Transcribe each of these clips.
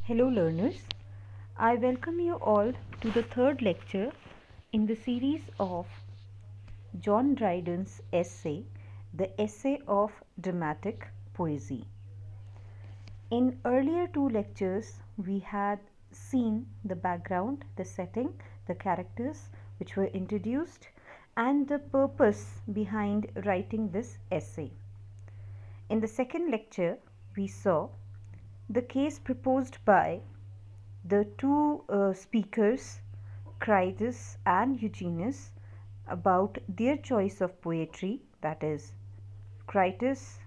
Hello learners, I welcome you all to the third lecture in the series of John Dryden's essay, The Essay of Dramatic Poesy. In earlier two lectures, we had seen the background, the setting, the characters which were introduced, and the purpose behind writing this essay. In the second lecture, we saw the case proposed by the two speakers, Creides and Eugenius, about their choice of poetry, that is, Creides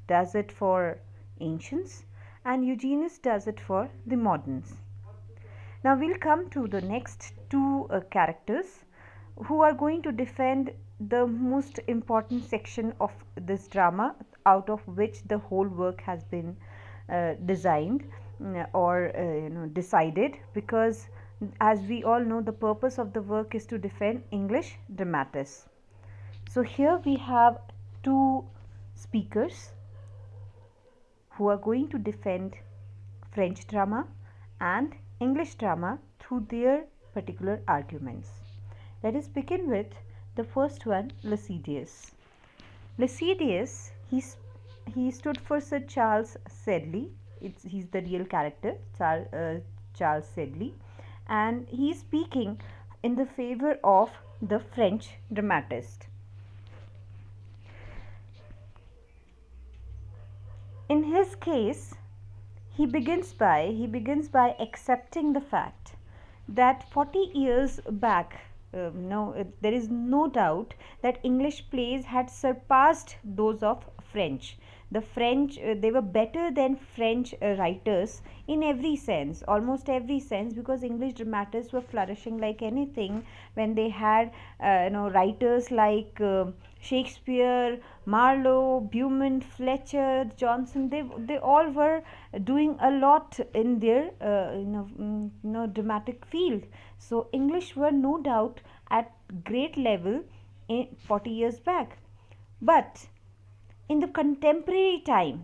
does it for ancients and Eugenius does it for the moderns. Now we'll come to the next two characters who are going to defend the most important section of this drama, out of which the whole work has been designed or decided, because as we all know, the purpose of the work is to defend English dramatists. So here we have two speakers who are going to defend French drama and English drama through their particular arguments. Let us begin with the first one, Lycidius. Lycidius, he stood for Sir Charles Sedley. He's the real character, Charles Sedley, and he's speaking in the favor of the French dramatist. In his case, he begins by accepting the fact that 40 years back, there is no doubt that English plays had surpassed those of French. The French, they were better than French writers in every sense, almost every sense, because English dramatists were flourishing like anything when they had writers like Shakespeare, Marlowe, Beaumont, Fletcher, Johnson. They all were doing a lot in their dramatic field. So English were no doubt at great level in 40 years back. But in the contemporary time,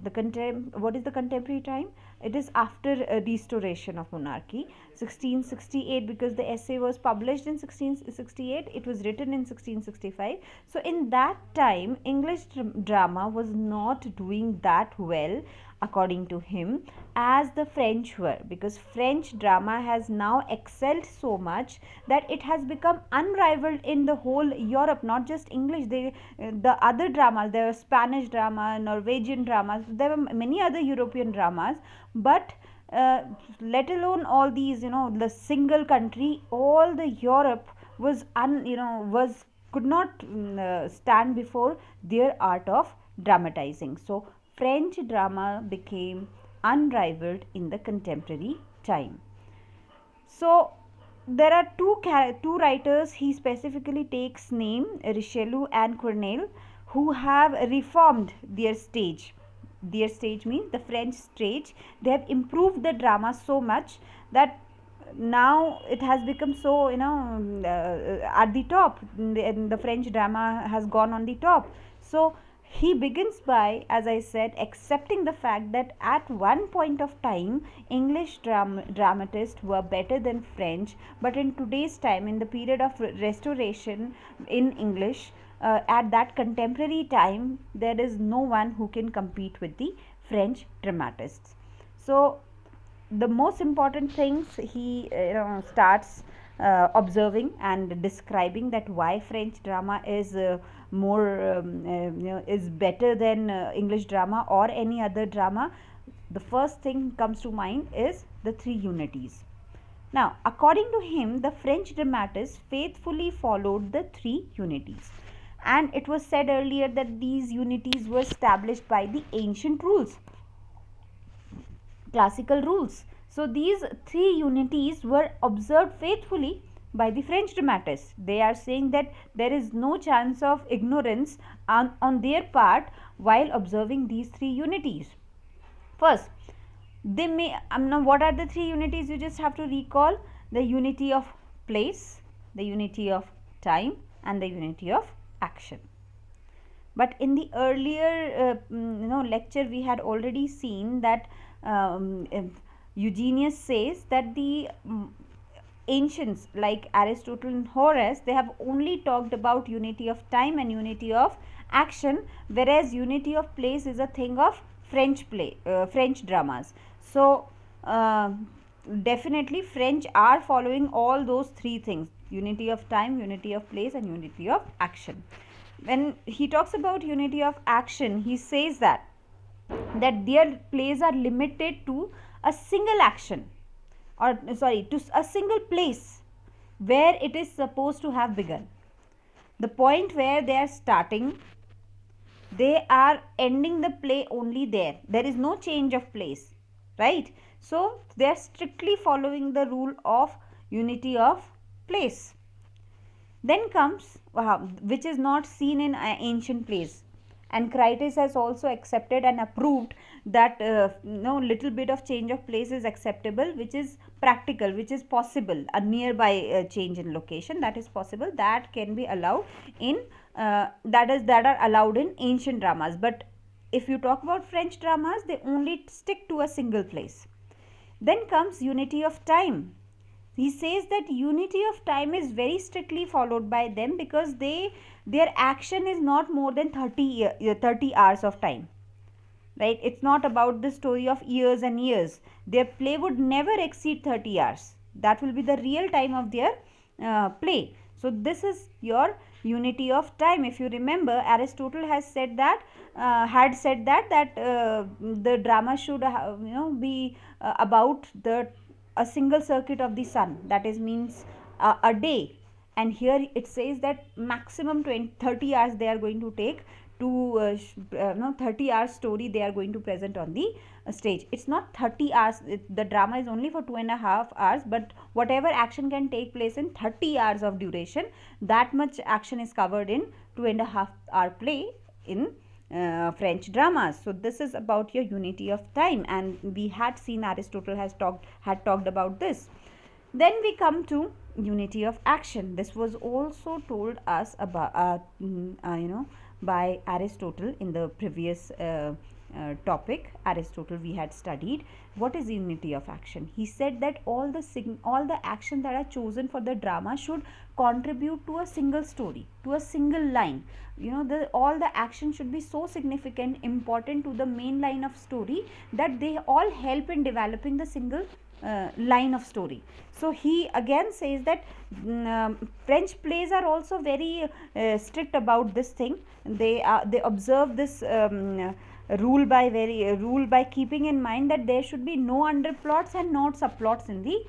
what is the contemporary time? It is after restoration of monarchy, 1668, because the essay was published in 1668, it was written in 1665. So in that time, English drama was not doing that well, according to him, as the French were, because French drama has now excelled so much that it has become unrivaled in the whole Europe, not just English. The other dramas, there were Spanish drama, Norwegian dramas, there were many other European dramas, but let alone all these, the single country, all the Europe was could not stand before their art of dramatizing. So French drama became unrivaled in the contemporary time. So there are two writers he specifically takes name, Richelieu and Corneille, who have reformed their stage. Their stage means the French stage. They have improved the drama so much that now it has become so at the top. The French drama has gone on the top. So he begins by, as I said, accepting the fact that at one point of time English dramatists were better than French, but in today's time, in the period of restoration in English, at that contemporary time, there is no one who can compete with the French dramatists. So the most important things he starts observing and describing, that why French drama is is better than English drama or any other drama. The first thing comes to mind is the three unities. Now, according to him, the French dramatists faithfully followed the three unities, and it was said earlier that these unities were established by the ancient rules, classical rules. So these three unities were observed faithfully by the French dramatists. They are saying that there is no chance of ignorance on their part while observing these three unities. First, they may now what are the three unities? You just have to recall: the unity of place, the unity of time, and the unity of action. But in the earlier lecture, we had already seen that Eugenius says that the ancients like Aristotle and Horace, they have only talked about unity of time and unity of action, whereas unity of place is a thing of French dramas. So uh, definitely French are following all those three things: unity of time, unity of place, and unity of action. When he talks about unity of action, he says that their plays are limited to a single action, or sorry, to a single place where it is supposed to have begun. The point where they are starting, they are ending the play only there. There is no change of place, right? So they are strictly following the rule of unity of place. Then comes which is not seen in ancient plays, and Crites has also accepted and approved that no little bit of change of place is acceptable, which is practical, which is possible. A nearby change in location, that is possible, that can be allowed in that are allowed in ancient dramas. But if you talk about French dramas, they only stick to a single place. Then comes unity of time. He says that unity of time is very strictly followed by them, because their action is not more than 30 hours of time, right? It's not about the story of years and years. Their play would never exceed 30 hours. That will be the real time of their play. So this is your unity of time. If you remember, Aristotle has said that the drama should be about the a single circuit of the sun, that is means a day. And here it says that maximum 30 hours they are going to take to 30 hours story they are going to present on the stage. It's not 30 hours, the drama is only for 2.5 hours, but whatever action can take place in 30 hours of duration, that much action is covered in 2.5 hour play in French dramas. So this is about your unity of time, and we had seen Aristotle had talked about this. Then we come to unity of action. This was also told us about by Aristotle in the previous topic. Aristotle we had studied. What is unity of action? He said that all the action that are chosen for the drama should contribute to a single story, to a single line. All the action should be so significant, important to the main line of story, that they all help in developing the single line of story. So he again says that French plays are also very strict about this thing. They observe this rule by keeping in mind that there should be no underplots and not subplots in the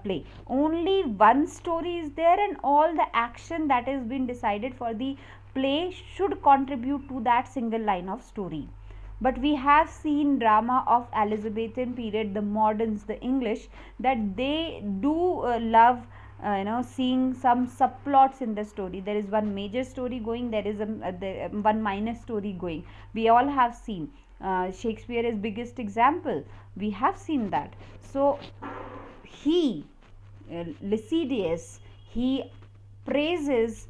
play. Only one story is there, and all the action that has been decided for the play should contribute to that single line of story. But we have seen drama of Elizabethan period, the moderns, the English, that they do love seeing some subplots in the story. There is one major story going, there is one minor story going. We all have seen Shakespeare is biggest example. We have seen that. So he Lycidius, he praises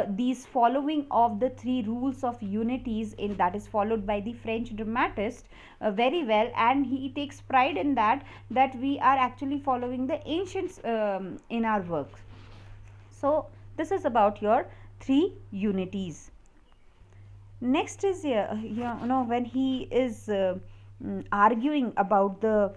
these following of the three rules of unities in that is followed by the French dramatist very well, and he takes pride in that we are actually following the ancients in our works. So this is about your three unities. Next is when he is arguing about the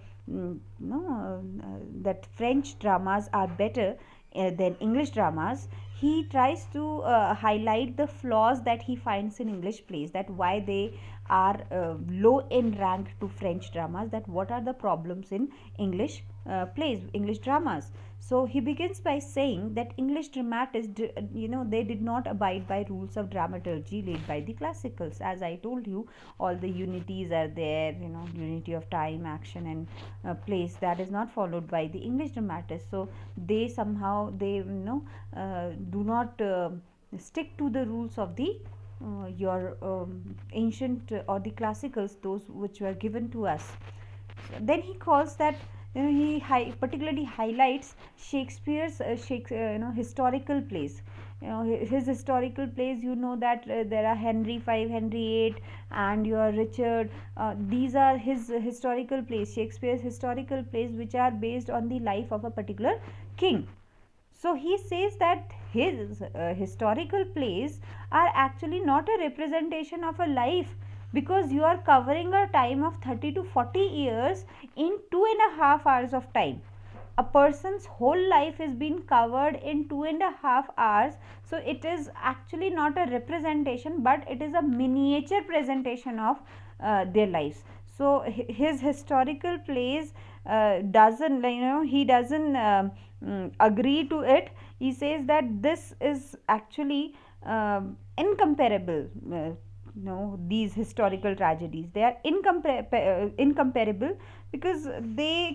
that French dramas are better than English dramas. He tries to highlight the flaws that he finds in English plays, that why they are low in rank to French dramas, that what are the problems in English plays, English dramas. So he begins by saying that English dramatists, they did not abide by rules of dramaturgy laid by the classicals. As I told you, all the unities are there, unity of time, action, and place, that is not followed by the English dramatists. So they somehow do not stick to the rules of the your ancient or the classicals, those which were given to us. Then he calls that he particularly highlights Shakespeare's historical plays. His historical plays, that there are Henry V, Henry VIII, and your Richard. These are his historical plays, Shakespeare's historical plays, which are based on the life of a particular king. So he says that his historical plays are actually not a representation of a life, because you are covering a time of 30 to 40 years in 2.5 hours of time. A person's whole life is being covered in 2.5 hours. So it is actually not a representation, but it is a miniature presentation of their lives. So his historical plays doesn't, he doesn't agree to it. He says that this is actually incomparable. These historical tragedies, they are incomparable, because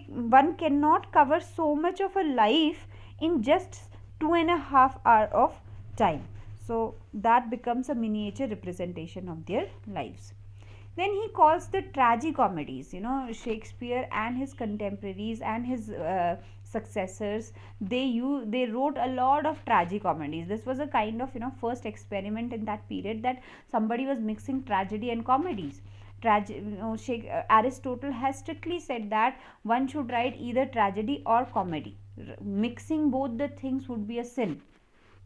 one cannot cover so much of a life in just 2.5 hours of time. So that becomes a miniature representation of their lives. Then he calls the tragicomedies. Shakespeare and his contemporaries and his successors, they wrote a lot of tragicomedies. This was a kind of first experiment in that period, that somebody was mixing tragedy and comedies. Aristotle has strictly said that one should write either tragedy or comedy. Mixing both the things would be a sin.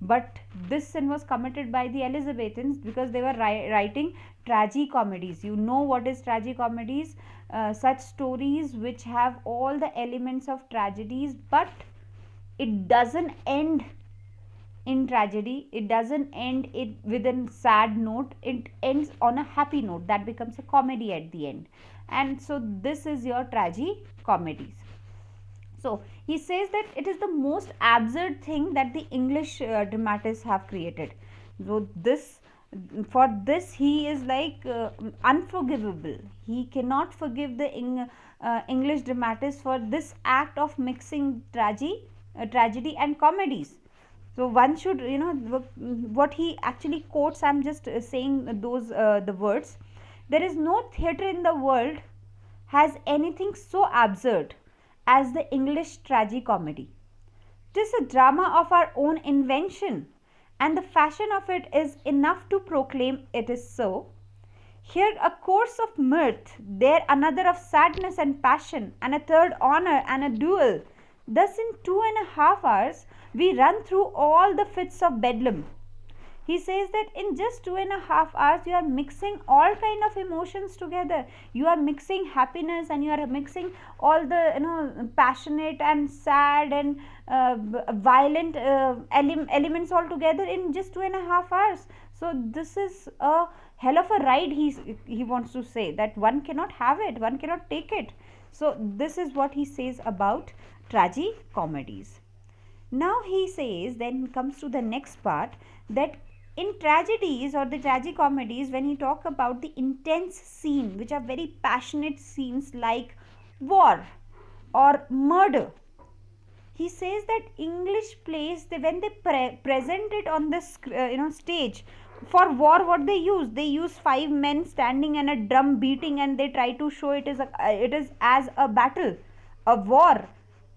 But this sin was committed by the Elizabethans, because they were writing tragicomedies. You know what is tragicomedies? Such stories which have all the elements of tragedies, but it doesn't end in tragedy. It doesn't end it with a sad note. It ends on a happy note. That becomes a comedy at the end. And so this is your tragicomedies. So he says that it is the most absurd thing that the English dramatists have created. So for this he is like unforgivable. He cannot forgive the English dramatists for this act of mixing tragedy and comedies. So one should, what he actually quotes, I'm just saying those the words. There is no theatre in the world has anything so absurd as the English tragicomedy. It is a drama of our own invention, and the fashion of it is enough to proclaim it is so. Here a course of mirth, there another of sadness and passion, and a third honour and a duel. Thus in 2.5 hours we run through all the fits of Bedlam. He says that in just 2.5 hours you are mixing all kind of emotions together. You are mixing happiness, and you are mixing all the passionate and sad and violent elements all together in just 2.5 hours. So this is a hell of a ride. He wants to say that one cannot have it, one cannot take it. So this is what he says about tragicomedies. Now he says, then comes to the next part, that in tragedies or the tragicomedies, when he talk about the intense scene, which are very passionate scenes like war or murder, he says that English plays, when they present it on the stage, for war, what they use 5 men standing and a drum beating, and they try to show it is as a battle, a war,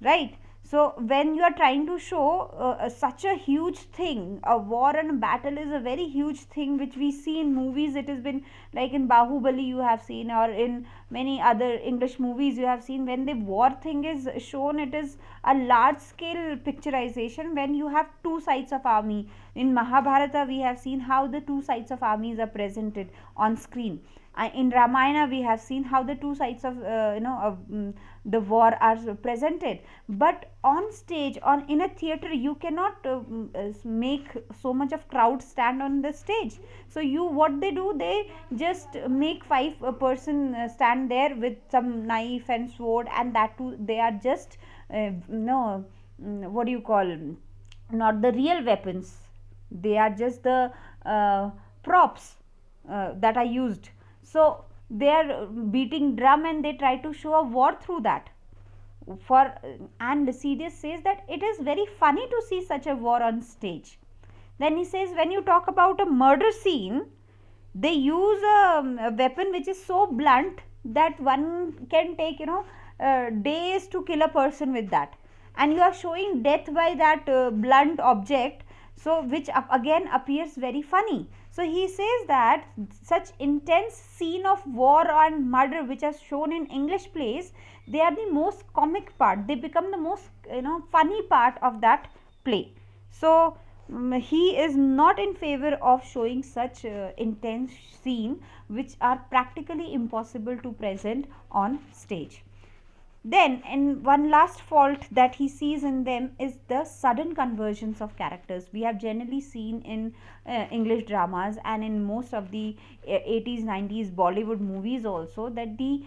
right? So when you are trying to show such a huge thing, a war and a battle is a very huge thing which we see in movies. It has been like in Bahubali you have seen, or in many other English movies you have seen. When the war thing is shown, it is a large scale picturization. When you have two sides of army, in Mahabharata we have seen how the two sides of armies are presented on screen. In Ramayana we have seen how the two sides of the war are presented. But on stage, in a theatre, you cannot make so much of crowd stand on the stage. So what they do, they just make 5 person stand there with some knife and sword, and that too they are just what do you call, not the real weapons, they are just the props that are used. So they are beating drum, and they try to show a war through that. And Lycidius says that it is very funny to see such a war on stage. Then he says, when you talk about a murder scene, they use a weapon which is so blunt that one can take days to kill a person with that, and you are showing death by that blunt object, so which again appears very funny. So he says that such intense scene of war and murder which are shown in English plays, they are the most comic part, they become the most funny part of that play. So he is not in favor of showing such intense scene which are practically impossible to present on stage. Then, and one last fault that he sees in them is the sudden conversions of characters. We have generally seen in English dramas and in most of the 80s, 90s Bollywood movies also, that the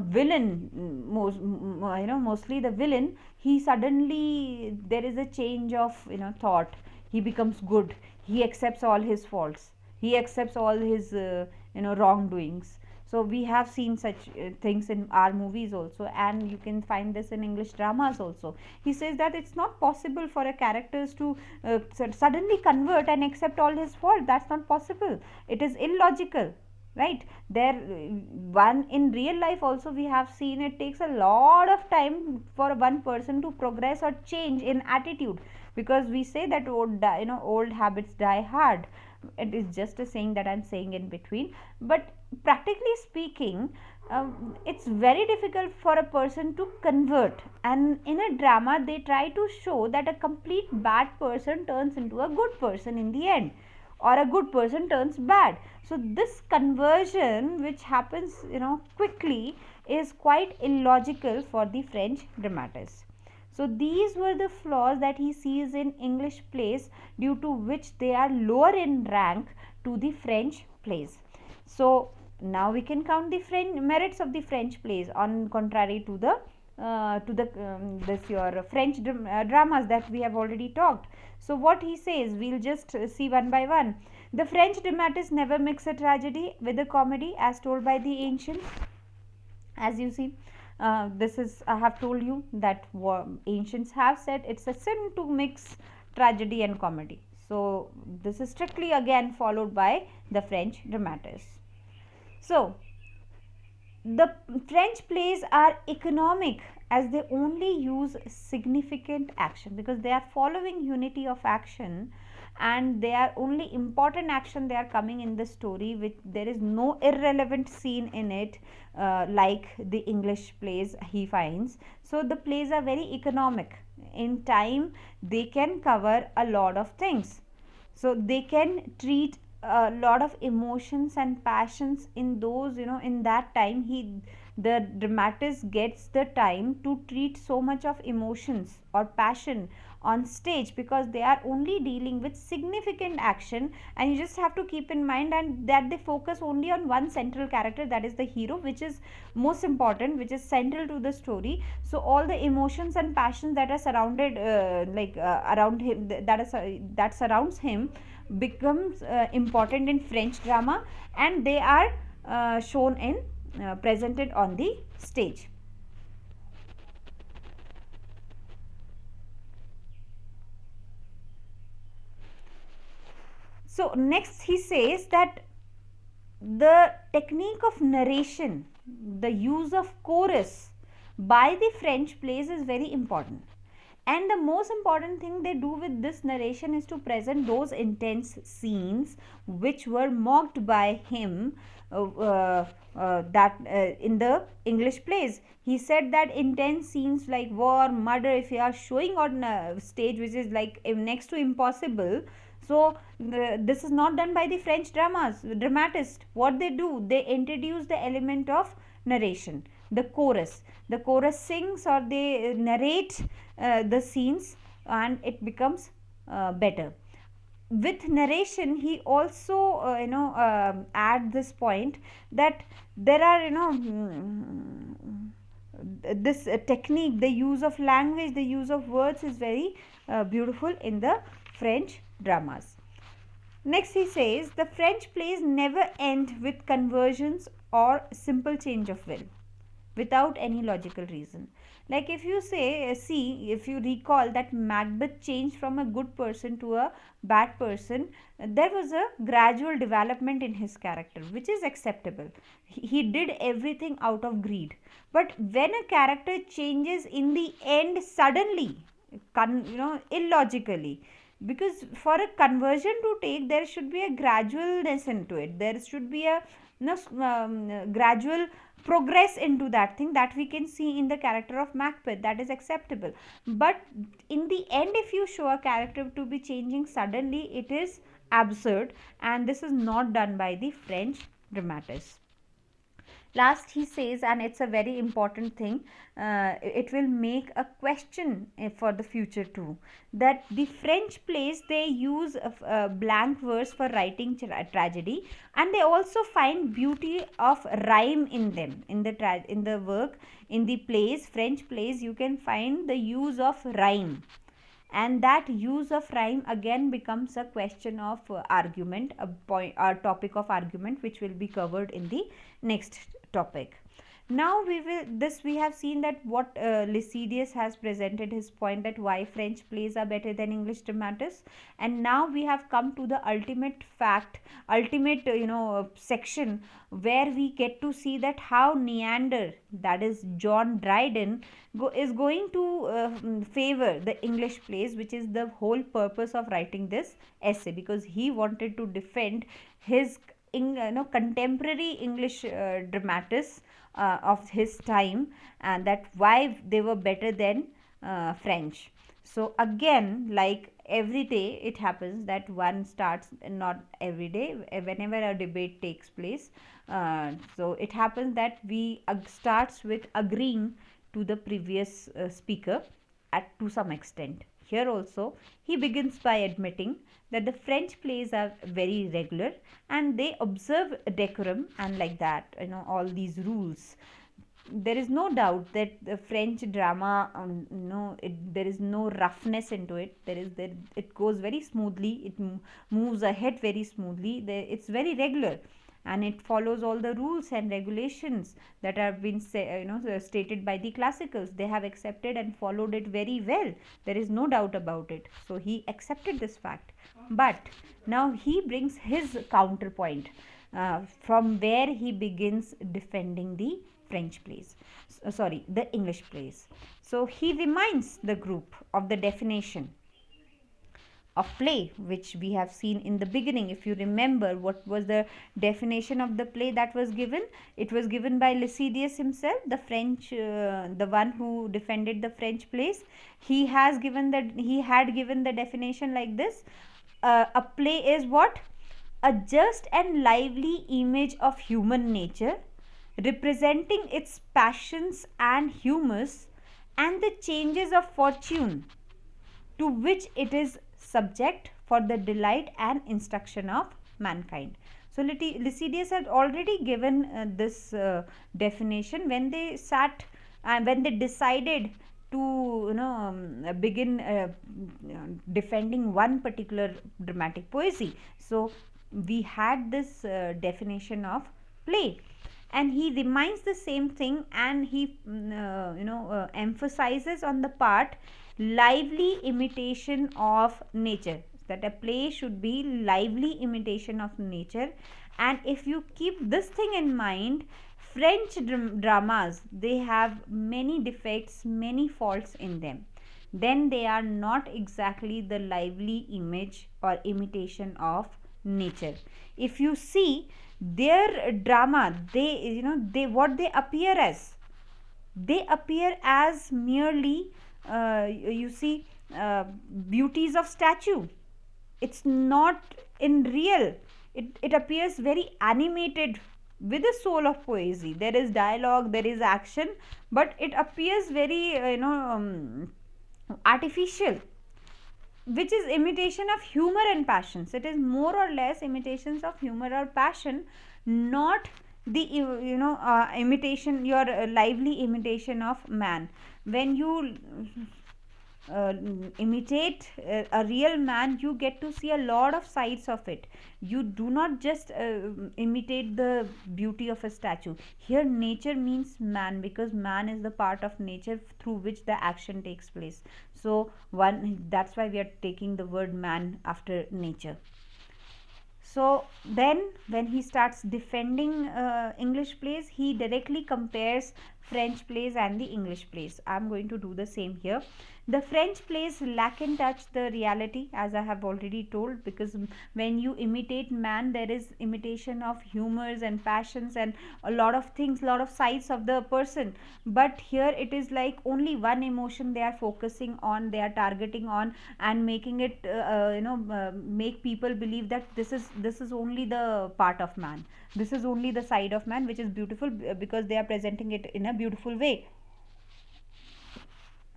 villain, mostly the villain, he suddenly, there is a change of thought. He becomes good. He accepts all his faults. He accepts all his wrongdoings. So we have seen such things in our movies also, and you can find this in English dramas also. He says that it's not possible for a characters to suddenly convert and accept all his fault. That's not possible. It is illogical, right? There, one in real life also we have seen it takes a lot of time for one person to progress or change in attitude, because we say that old habits die hard. It is just a saying that I'm saying in between, but practically speaking, it's very difficult for a person to convert, and in a drama they try to show that a complete bad person turns into a good person in the end, or a good person turns bad. So this conversion which happens quickly is quite illogical for the French dramatists. So these were the flaws that he sees in English plays, due to which they are lower in rank to the French plays. So now we can count the merits of the French plays, on contrary to the this your French dramas that we have already talked. So what he says, we'll just see one by one. The French dramatists never mix a tragedy with a comedy as told by the ancients. As you see, this is, I have told you that ancients have said it's a sin to mix tragedy and comedy. So this is strictly again followed by the French dramatists. So the French plays are economic as they only use significant action, because they are following unity of action, and they are only important action they are coming in the story, which there is no irrelevant scene in it, like the English plays he finds. So the plays are very economic in time, they can cover a lot of things, so they can treat a lot of emotions and passions in those, in that time. The dramatist gets the time to treat so much of emotions or passion on stage, because they are only dealing with significant action, and you just have to keep in mind and that they focus only on one central character, that is the hero, which is most important, which is central to the story. So all the emotions and passions that are surrounded around him, that surrounds him, becomes important in French drama, and they are shown in presented on the stage. So next he says that the technique of narration, the use of chorus by the French plays is very important. And the most important thing they do with this narration is to present those intense scenes which were mocked by him in the English plays. He said that intense scenes like war, murder, if you are showing on stage, which is like next to impossible, so this is not done by the French dramatists. What they do, they introduce the element of narration, the chorus. The chorus sings or they narrate the scenes, and it becomes better. With narration, he also add this point that there are this technique, the use of language, the use of words is very beautiful in the French dramas. Next he says the French plays never end with conversions or simple change of will without any logical reason. Like if you say, see, if you recall that Macbeth changed from a good person to a bad person, there was a gradual development in his character, which is acceptable. He did everything out of greed. But when a character changes in the end suddenly, illogically, because for a conversion to take, there should be a gradualness into it. There should be a gradual progress into that thing that we can see in the character of Macbeth. That is acceptable. But in the end, if you show a character to be changing suddenly, it is absurd, and this is not done by the French dramatists. Last he says, and it's a very important thing, it will make a question for the future too, that the French plays, they use a blank verse for writing tragedy, and they also find beauty of rhyme in them. In the work, in the plays, French plays, you can find the use of rhyme, and that use of rhyme again becomes a question of argument, a topic of argument, which will be covered in the next topic. Now we have seen that what Lycidius has presented his point, that why French plays are better than English dramatists. And now we have come to the ultimate fact, ultimate section, where we get to see that how Neander, that is John Dryden, is going to favor the English plays, which is the whole purpose of writing this essay, because he wanted to defend his contemporary English dramatists of his time, and that why they were better than French. So again, like every day, it happens that one starts, not every day, whenever a debate takes place, so it happens that we starts with agreeing to the previous speaker to some extent. Here also, he begins by admitting that the French plays are very regular, and they observe decorum, and like that, all these rules. There is no doubt that the French drama, there is no roughness into it. It goes very smoothly. It moves ahead very smoothly. It's very regular, and it follows all the rules and regulations that have been stated by the classicals. They have accepted and followed it very well. There is no doubt about it. So he accepted this fact. But now he brings his counterpoint, from where he begins defending the French plays, the English plays. So he reminds the group of the definition of play, which we have seen in the beginning. If you remember, what was the definition of the play that was given? It was given by Lycidius himself, the French, the one who defended the French plays. He had given the definition like this: a play is what? A just and lively image of human nature, representing its passions and humors and the changes of fortune to which it is subject for the delight and instruction of mankind. So Lycidius had already given this definition when they sat and when they decided to begin defending one particular dramatic poesy. So we had this definition of play, and he reminds the same thing, and he emphasizes on the part lively imitation of nature, that a play should be lively imitation of nature. And if you keep this thing in mind, French dramas, they have many defects, many faults in them. Then they are not exactly the lively image or imitation of nature. If you see their drama, they what they appear as, they appear as merely beauties of statue. It's not in real. It appears very animated with a soul of poesy. There is dialogue, there is action, but it appears very artificial, which is imitation of humor and passions. It is more or less imitations of humor or passion, not the imitation, your lively imitation of man. When you imitate a real man, you get to see a lot of sides of it. You do not just imitate the beauty of a statue. Here nature means man, because man is the part of nature through which the action takes place. So one, that's why we are taking the word man after nature. So then when he starts defending English plays, he directly compares French plays and the English plays. I'm going to do the same here. The French plays lack in touch the reality, as I have already told, because when you imitate man, there is imitation of humors and passions and a lot of things, lot of sides of the person. But here it is like only one emotion they are focusing on, they are targeting on, and making it make people believe that this is only the part of man, this is only the side of man which is beautiful, because they are presenting it in a beautiful way.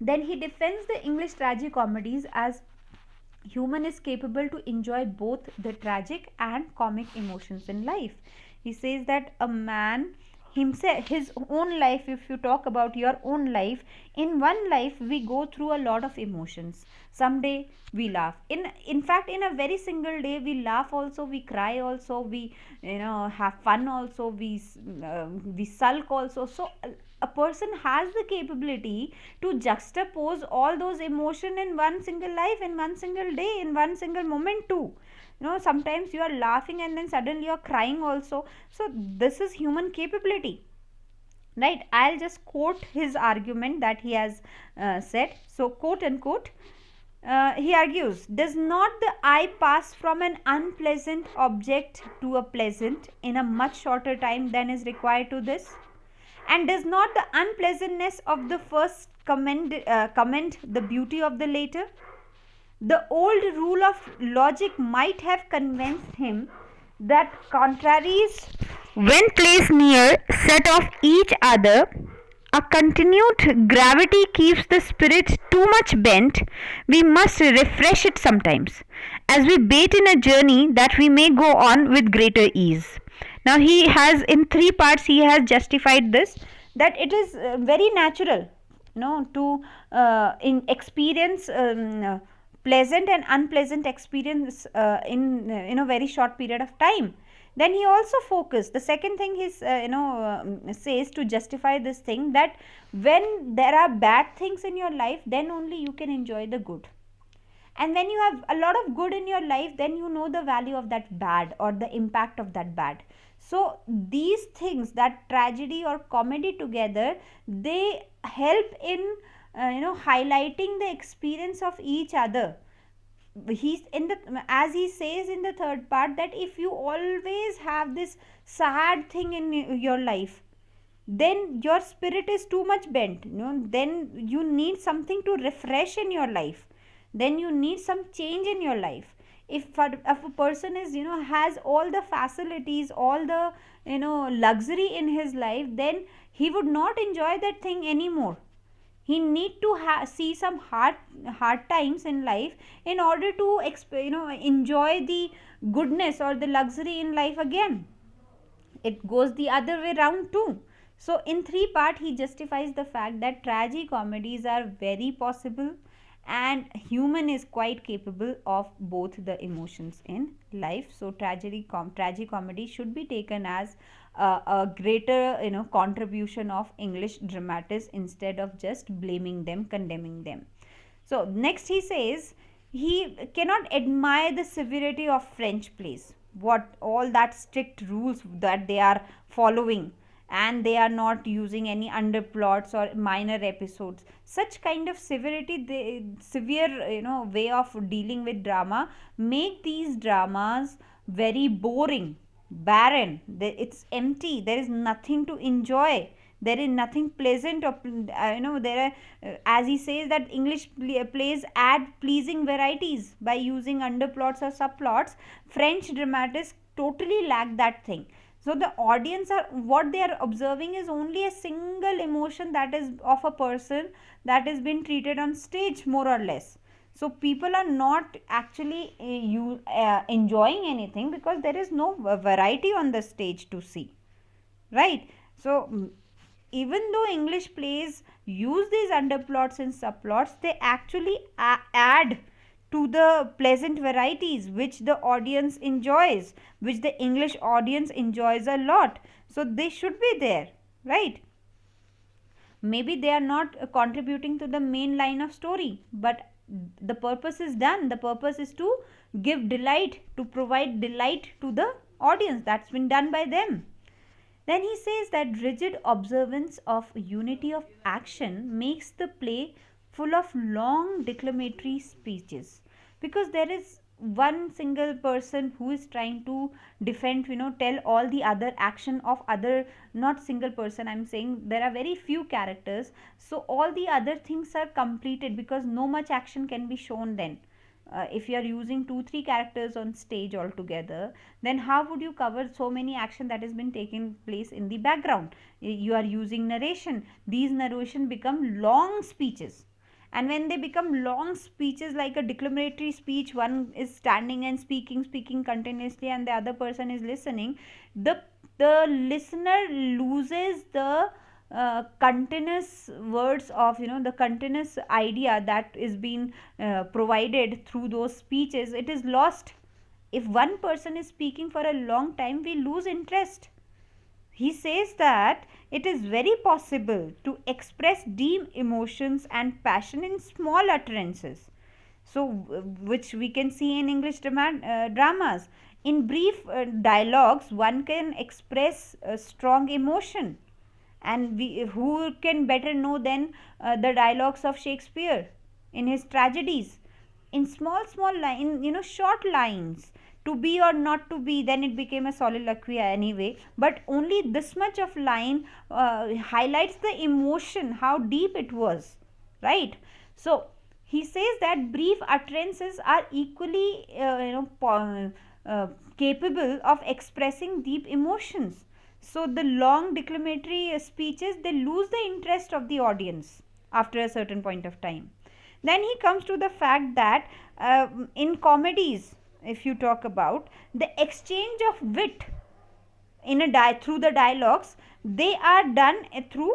Then he defends the English tragicomedies as human is capable to enjoy both the tragic and comic emotions in life. He says that a man himself, his own life, if you talk about your own life, in one life we go through a lot of emotions. Someday we laugh, in fact in a very single day we laugh also, we cry also, we have fun also, we sulk also. So a person has the capability to juxtapose all those emotion in one single life, in one single day, in one single moment too. Sometimes you are laughing and then suddenly you are crying also. So this is human capability, right? I'll just quote his argument that he has said. So quote unquote, he argues, does not the eye pass from an unpleasant object to a pleasant in a much shorter time than is required to this? And does not the unpleasantness of the first commend the beauty of the later? The old rule of logic might have convinced him that contraries, when placed near set of each other, a continued gravity keeps the spirit too much bent. We must refresh it sometimes, as we bait in a journey that we may go on with greater ease. Now he has, in three parts he has justified this, that it is very natural to in experience pleasant and unpleasant experience in a very short period of time. Then he also focused, the second thing he says to justify this thing, that when there are bad things in your life, then only you can enjoy the good. And when you have a lot of good in your life, then you know the value of that bad or the impact of that bad. So these things, that tragedy or comedy together, they help in highlighting the experience of each other. He's in the, as he says in the third part, that if you always have this sad thing in your life, then your spirit is too much bent, then you need something to refresh in your life, then you need some change in your life. If a person is has all the facilities, all the luxury in his life, then he would not enjoy that thing anymore. He need to see some hard times in life in order to enjoy the goodness or the luxury in life again. It goes the other way round too. So in three part he justifies the fact that tragicomedies are very possible, and human is quite capable of both the emotions in life. So tragicomedy should be taken as a greater contribution of English dramatists, instead of just blaming them, condemning them. So next he says he cannot admire the severity of French plays, what all that strict rules that they are following, and they are not using any underplots or minor episodes. Such kind of severity, severe way of dealing with drama, make these dramas very boring, barren. It's empty, there is nothing to enjoy, there is nothing pleasant, or there are as he says that English plays add pleasing varieties by using underplots or subplots. French dramatists totally lack that thing. So the audience are, what they are observing is only a single emotion, that is of a person that is being treated on stage, more or less. So people are not actually enjoying anything, because there is no variety on the stage to see, right? So even though English plays use these underplots and subplots, they actually add to the pleasant varieties which the audience enjoys, which the English audience enjoys a lot. So they should be there, right? Maybe they are not contributing to the main line of story, but the purpose is done. The purpose is to give delight, to provide delight to the audience. That's been done by them. Then he says that rigid observance of unity of action makes the play full of long declamatory speeches, because there is one single person who is trying to defend, tell all the other action of other, not single person, I'm saying there are very few characters, so all the other things are completed because no much action can be shown then. If you are using 2 3 characters on stage altogether, then how would you cover so many action that has been taking place in the background? You are using narration. These narration become long speeches, and when they become long speeches like a declamatory speech, one is standing and speaking continuously and the other person is listening, the listener loses the continuous words of, the continuous idea that is being provided through those speeches. It is lost. If one person is speaking for a long time, we lose interest. He says that it is very possible to express deep emotions and passion in small utterances, so which we can see in English dramas. In brief dialogues, one can express strong emotion, and who can better know than the dialogues of Shakespeare in his tragedies? In small line, short lines, to be or not to be, then it became a soliloquy anyway, but only this much of line highlights the emotion, how deep it was, right? So he says that brief utterances are equally capable of expressing deep emotions. So the long declamatory speeches, they lose the interest of the audience after a certain point of time. Then he comes to the fact that in comedies, if you talk about the exchange of wit in through the dialogues, they are done through,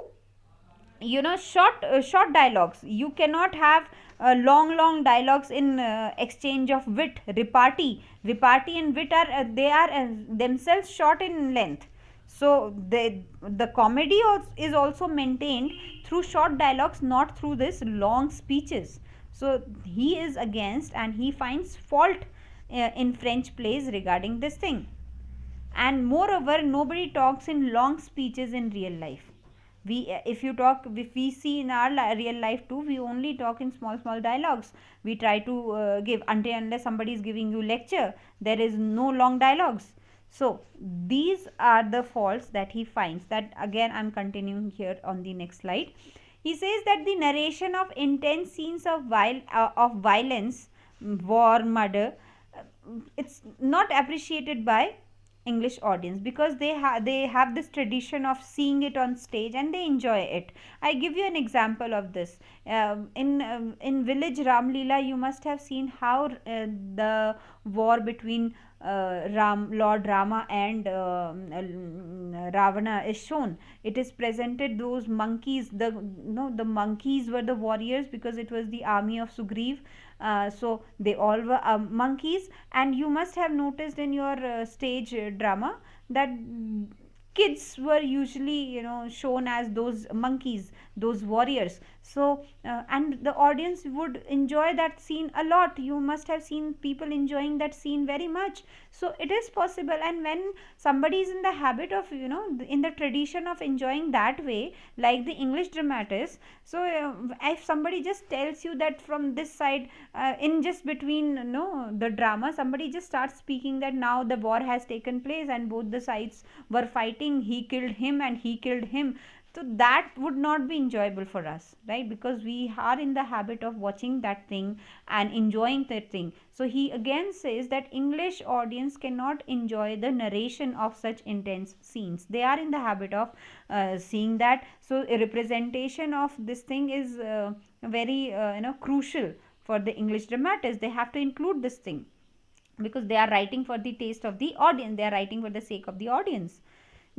short dialogues. You cannot have long dialogues in exchange of wit. Repartee and wit are they are themselves short in length. So the comedy is also maintained through short dialogues, not through this long speeches. So he is against, and he finds fault in French plays regarding this thing. And moreover, nobody talks in long speeches in real life. If we see in our real life too, we only talk in small dialogues. We try to give, until unless somebody is giving you lecture, there is no long dialogues. So these are the faults that he finds. That again, I'm continuing here on the next slide. He says that the narration of intense scenes of violence, war, murder, it's not appreciated by English audience, because they have this tradition of seeing it on stage and they enjoy it. I give you an example of this. In Village Ram Leela, you must have seen how the war between Lord Rama and Ravana is shown. It is presented, those monkeys, the monkeys were the warriors because it was the army of Sugriv. So they all were monkeys, and you must have noticed in your stage drama that kids were usually shown as those monkeys, those warriors. So and the audience would enjoy that scene a lot. You must have seen people enjoying that scene very much. So it is possible, and when somebody is in the habit of in the tradition of enjoying that way, like the English dramatists, so if somebody just tells you that from this side, in just between the drama, somebody just starts speaking that now the war has taken place and both the sides were fighting, he killed him and he killed him, so that would not be enjoyable for us, right? Because we are in the habit of watching that thing and enjoying that thing. So he again says that English audience cannot enjoy the narration of such intense scenes. They are in the habit of seeing that. So a representation of this thing is very crucial for the English dramatists. They have to include this thing because they are writing for the taste of the audience. They are writing for the sake of the audience.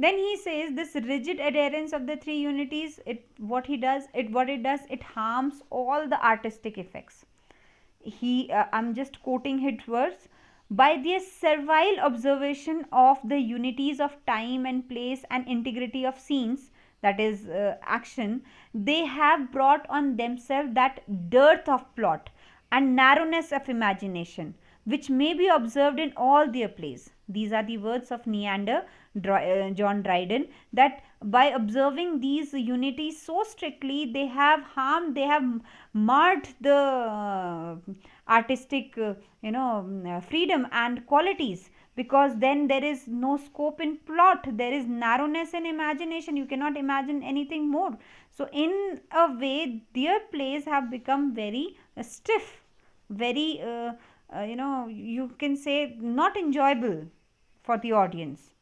Then he says this rigid adherence of the three unities, it harms all the artistic effects. I'm just quoting his words. By their servile observation of the unities of time and place and integrity of scenes, that is action, they have brought on themselves that dearth of plot and narrowness of imagination which may be observed in all their plays. These are the words of Neander, John Dryden, that by observing these unities so strictly, they have harmed, they have marred the artistic, freedom and qualities, because then there is no scope in plot, there is narrowness in imagination, you cannot imagine anything more. So in a way their plays have become very stiff, very you can say not enjoyable for the audience.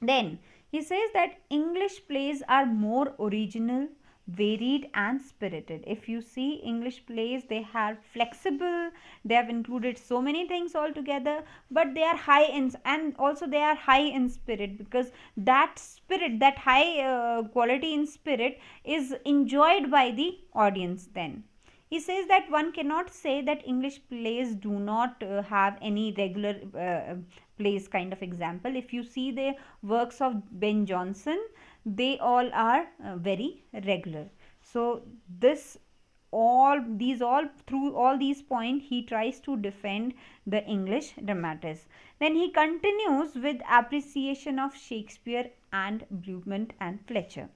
Then he says that English plays are more original, varied and spirited. If you see English plays, they are flexible, they have included so many things all together, but they are high in, and also they are high in spirit, because that spirit, that high quality in spirit is enjoyed by the audience. Then he says that one cannot say that English plays do not have any regular plays kind of example. If you see the works of Ben Jonson, they all are very regular. So this all through all these points he tries to defend the English dramatists. Then he continues with appreciation of Shakespeare and Beaumont and Fletcher.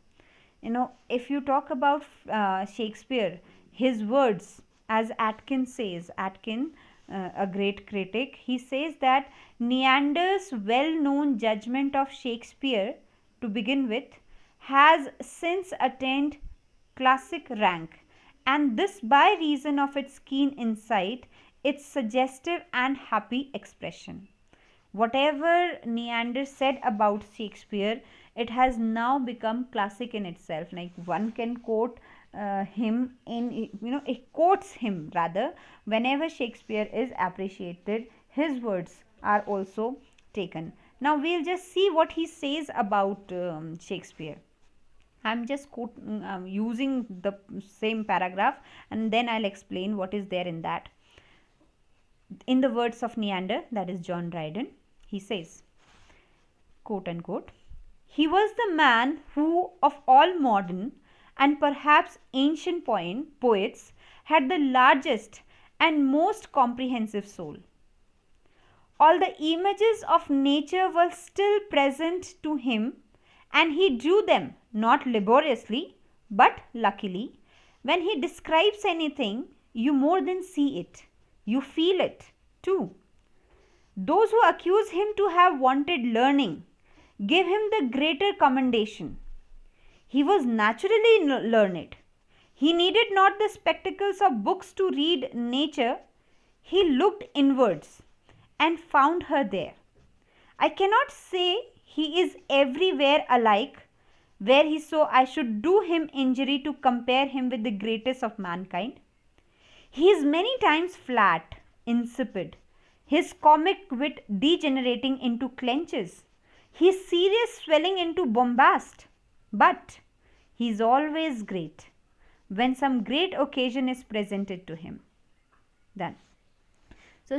If you talk about Shakespeare, his words, as Atkin, a great critic, he says that Neander's well known judgment of Shakespeare, to begin with, has since attained classic rank, and this by reason of its keen insight, its suggestive and happy expression. Whatever Neander said about Shakespeare, it has now become classic in itself. Like one can quote him in, it quotes him rather whenever Shakespeare is appreciated. His words are also taken. Now we'll just see what he says about Shakespeare. I'm just using the same paragraph, and then I'll explain what is there in that. In the words of Neander, that is John Dryden, he says, quote unquote, he was the man who, of all modern and perhaps ancient poets, had the largest and most comprehensive soul. All the images of nature were still present to him, and he drew them not laboriously but luckily. When he describes anything, you more than see it, you feel it too. Those who accuse him to have wanted learning give him the greater commendation. He was naturally learned. He needed not the spectacles of books to read nature. He looked inwards and found her there. I cannot say he is everywhere alike, where he so I should do him injury to compare him with the greatest of mankind. He is many times flat, insipid, his comic wit degenerating into clenches, his serious swelling into bombast, but he is always great when some great occasion is presented to him. Done. So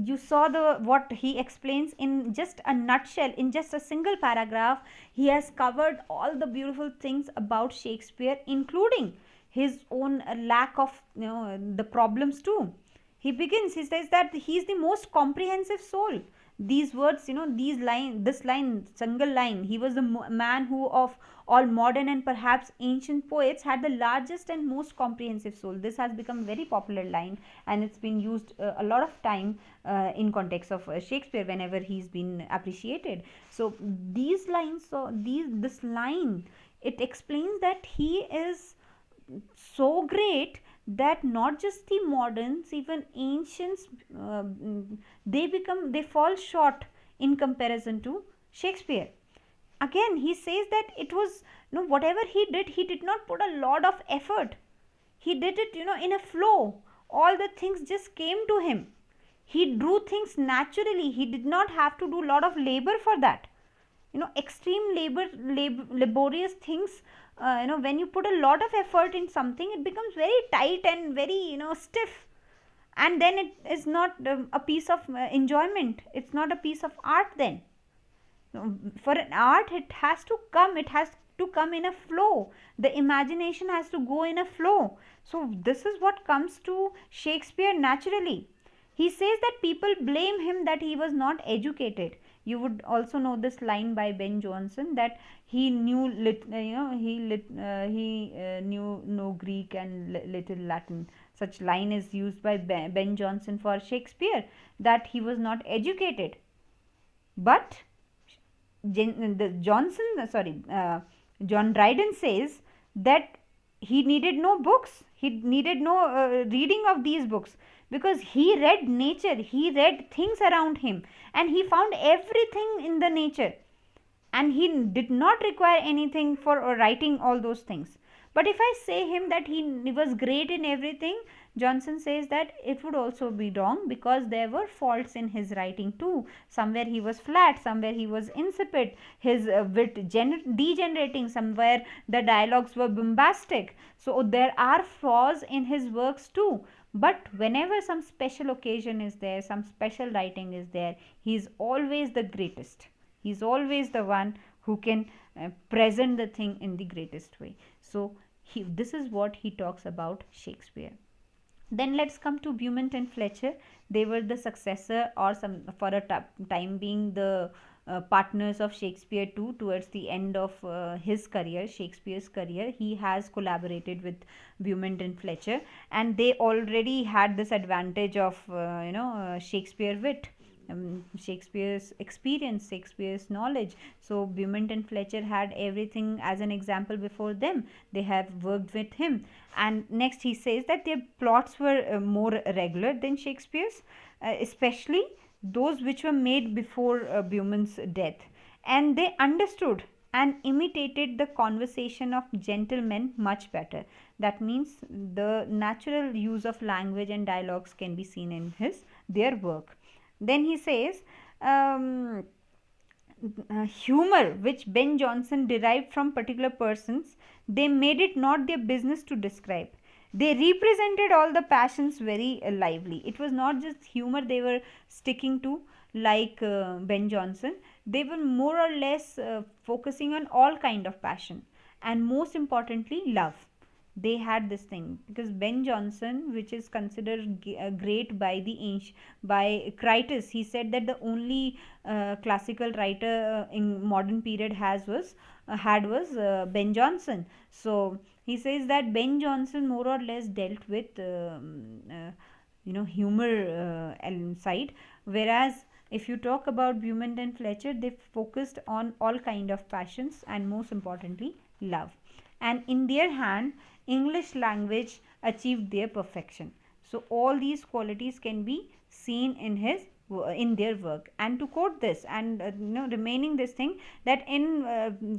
you saw what he explains in just a nutshell, in just a single paragraph. He has covered all the beautiful things about Shakespeare, including his own lack of the problems too. He says that he is the most comprehensive soul. These words, this line, single line, he was the man who of all modern and perhaps ancient poets had the largest and most comprehensive soul. This has become very popular line, and it's been used a lot of time in context of Shakespeare whenever he's been appreciated. So these lines, this line, it explains that he is so great that not just the moderns, even ancients, they fall short in comparison to Shakespeare. Again, he says that it was, whatever he did not put a lot of effort. He did it, in a flow. All the things just came to him. He drew things naturally. He did not have to do a lot of labor for that. extreme laborious things, when you put a lot of effort in something, it becomes very tight and very, stiff, and then it is not a piece of enjoyment, it's not a piece of art then. For an art, it has to come in a flow, the imagination has to go in a flow. So this is what comes to Shakespeare naturally. He says that people blame him that he was not educated. You would also know this line by Ben Jonson, that he knew he knew no Greek and little Latin. Such line is used by Ben Jonson for Shakespeare, that he was not educated. But John Dryden says that he needed no books, he needed no reading of these books, because he read nature, he read things around him, and he found everything in the nature, and he did not require anything for writing all those things. But if I say him that he was great in everything, Johnson says that it would also be wrong, because there were faults in his writing too. Somewhere he was flat, somewhere he was insipid, his wit degenerating, somewhere the dialogues were bombastic. So there are flaws in his works too. But whenever some special occasion is there, some special writing is there, he is always the greatest. He is always the one who can present the thing in the greatest way. So this is what he talks about Shakespeare. Then let's come to Beaumont and Fletcher. They were the successor, or some for a time being the partners of Shakespeare too. Towards the end of his career, Shakespeare's career, he has collaborated with Beaumont and Fletcher, and they already had this advantage of Shakespeare wit, Shakespeare's experience, Shakespeare's knowledge. So Beaumont and Fletcher had everything as an example before them. They have worked with him. And next he says that their plots were more regular than Shakespeare's, especially those which were made before Beaumont's death. And they understood and imitated the conversation of gentlemen much better. That means the natural use of language and dialogues can be seen in their work. Then he says, humor which Ben Jonson derived from particular persons, they made it not their business to describe. They represented all the passions very lively. It was not just humor they were sticking to, like Ben Jonson. They were more or less focusing on all kind of passion, and most importantly love. They had this thing, because Ben Jonson, which is considered great by by Critus, he said that the only classical writer in modern period was Ben Jonson. So he says that Ben Jonson more or less dealt with humor side, whereas if you talk about Beaumont and Fletcher, they focused on all kind of passions, and most importantly love. And in their hand, English language achieved their perfection. So all these qualities can be seen in their work. And to quote this, and remaining this thing, that in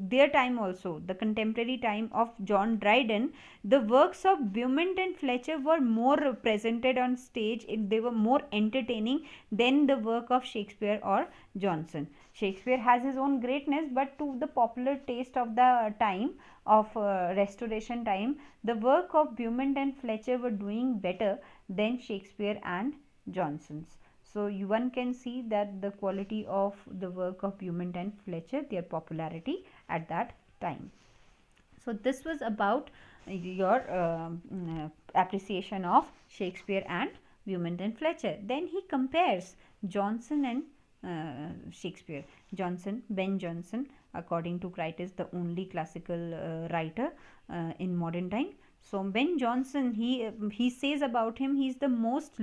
their time also, the contemporary time of John Dryden, the works of Beaumont and Fletcher were more presented on stage. They were more entertaining than the work of Shakespeare or Jonson. Shakespeare has his own greatness, but to the popular taste of the time of restoration time, the work of Beaumont and Fletcher were doing better than Shakespeare and Jonson's. So one can see that the quality of the work of Beaumont and Fletcher, their popularity at that time. So this was about your appreciation of Shakespeare and Beaumont and Fletcher. Then he compares Jonson and Shakespeare. Ben Jonson, according to Critus, the only classical writer in modern time. So Ben Jonson, he says about him, he's the most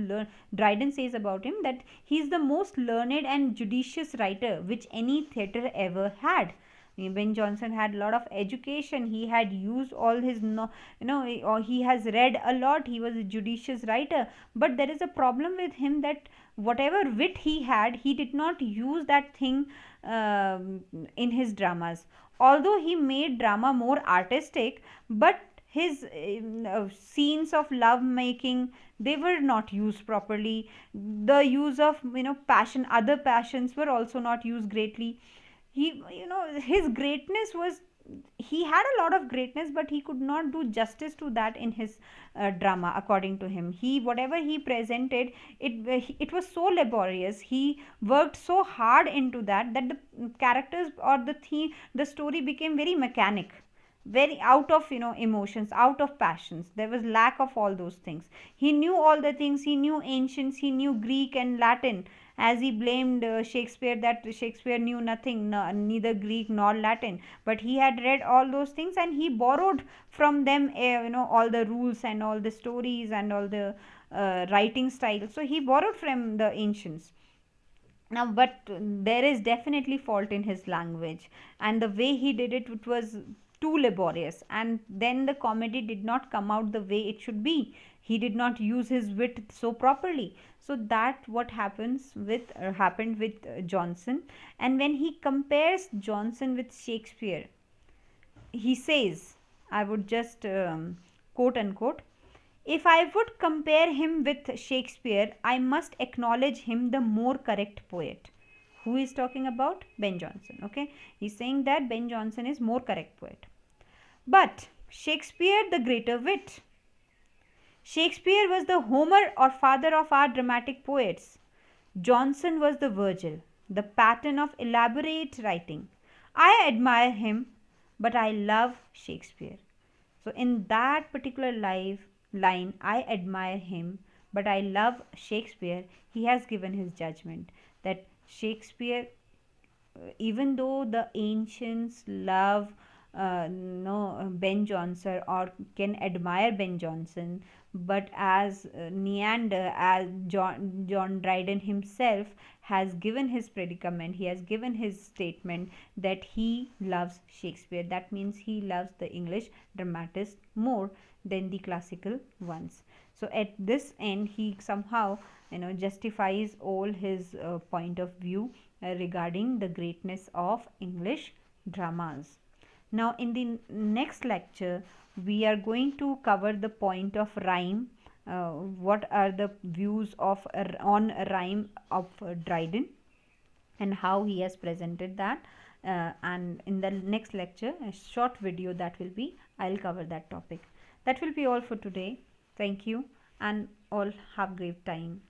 Dryden says about him that he's the most learned and judicious writer which any theatre ever had. Ben Jonson had a lot of education. He had used all his or he has read a lot. He was a judicious writer, but there is a problem with him, that whatever wit he had, he did not use that thing in his dramas. Although he made drama more artistic, but his scenes of love making, they were not used properly. The use of passion, other passions, were also not used greatly. He, his greatness was, he had a lot of greatness, but he could not do justice to that in his drama. According to him, he, whatever he presented, it was so laborious, he worked so hard into that, that the characters or the theme, the story became very mechanic, very out of, emotions, out of passions. There was lack of all those things. He knew all the things, he knew ancients, he knew Greek and Latin, as he blamed Shakespeare, that Shakespeare knew nothing, no, neither Greek nor Latin, but he had read all those things and he borrowed from them, all the rules and all the stories and all the writing style. So he borrowed from the ancients. Now, but there is definitely fault in his language, and the way he did it, it was too laborious, and then the comedy did not come out the way it should be. He did not use his wit so properly. So that what happened with Johnson. And when he compares Johnson with Shakespeare, he says, I would just quote unquote, if I would compare him with Shakespeare, I must acknowledge him the more correct poet. Who is talking about? Ben Jonson. Okay, he's saying that Ben Jonson is more correct poet. But Shakespeare, the greater wit. Shakespeare was the Homer or father of our dramatic poets. Johnson was the Virgil, the pattern of elaborate writing. I admire him, but I love Shakespeare. So, in that particular line, I admire him, but I love Shakespeare. He has given his judgment that Shakespeare, even though the ancients love no Ben Jonson or can admire Ben Jonson, but as Neander, as John Dryden himself has given his predicament, he has given his statement that he loves Shakespeare. That means he loves the English dramatists more than the classical ones. So at this end, he somehow justifies all his point of view regarding the greatness of English dramas. Now, in the next lecture, we are going to cover the point of rhyme. What are the views of on rhyme of Dryden, and how he has presented that. And in the next lecture, a short video that will be, I'll cover that topic. That will be all for today. Thank you, and all have great time.